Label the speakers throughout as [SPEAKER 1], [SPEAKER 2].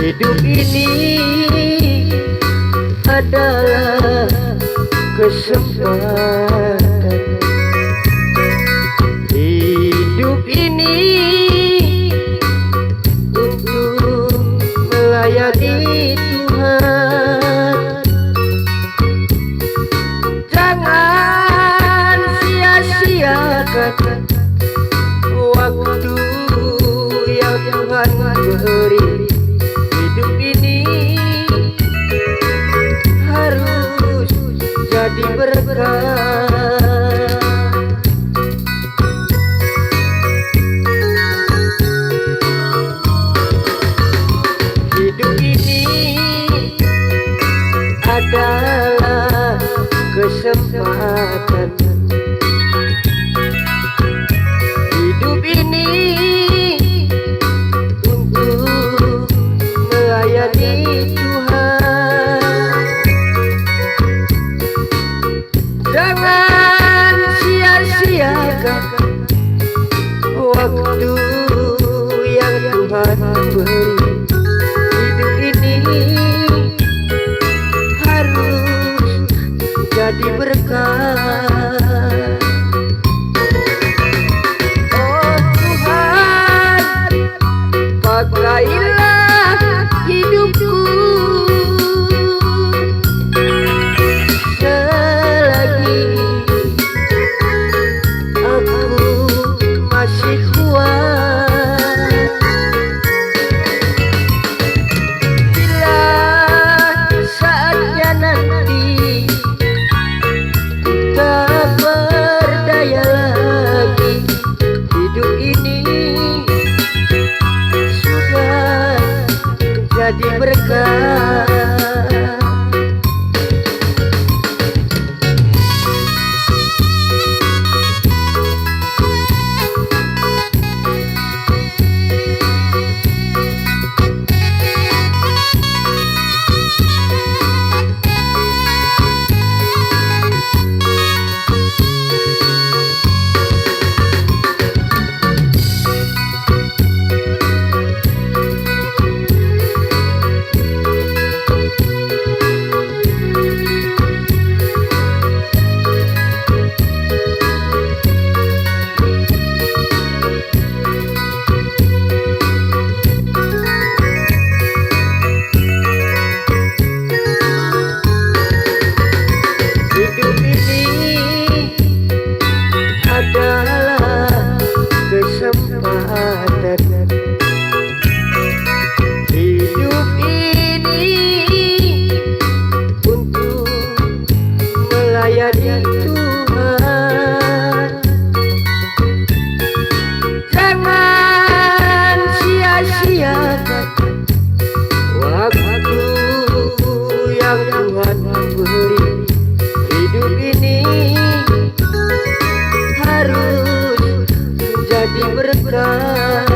[SPEAKER 1] Hidup ini adalah kesempatan. Hidup ini untuk melayani Tuhan. Jangan sia-siakan waktu yang Tuhan beri. Hidup ini harus jadi berkah. Hidup ini adalah kesempatan. Hidup ini untuk melayani Tuhan. Jangan sia-siakan waktu yang Tuhan beri. Hidup ini harus jadi berkah. Oh Tuhan, pakailah hidupku selagi aku masih kuat. Bila saatnya nanti tak berdaya lagi, hidup ini sudah jadi berkah. Adalah kesempatan. Hidup ini untuk melayani Tuhan. Jangan sia-siakan waktu yang Tuhan beri. Hidup ini harus jadi berkah.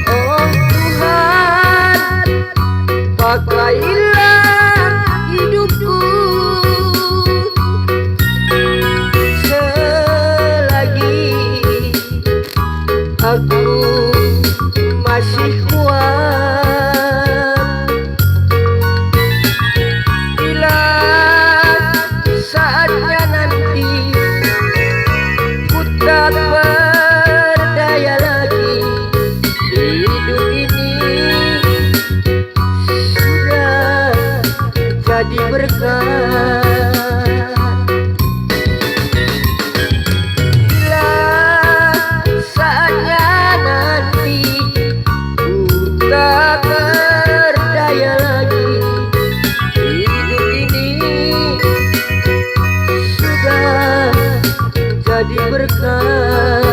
[SPEAKER 1] Oh Tuhan, pakailah hidupku selagi aku masih kuat. Bila saatnya nanti ku tak berdaya lagi, hidup ini sudah jadi berkah. Bila saatnya nanti ku tak berdaya lagi, hidup ini sudah jadi berkah.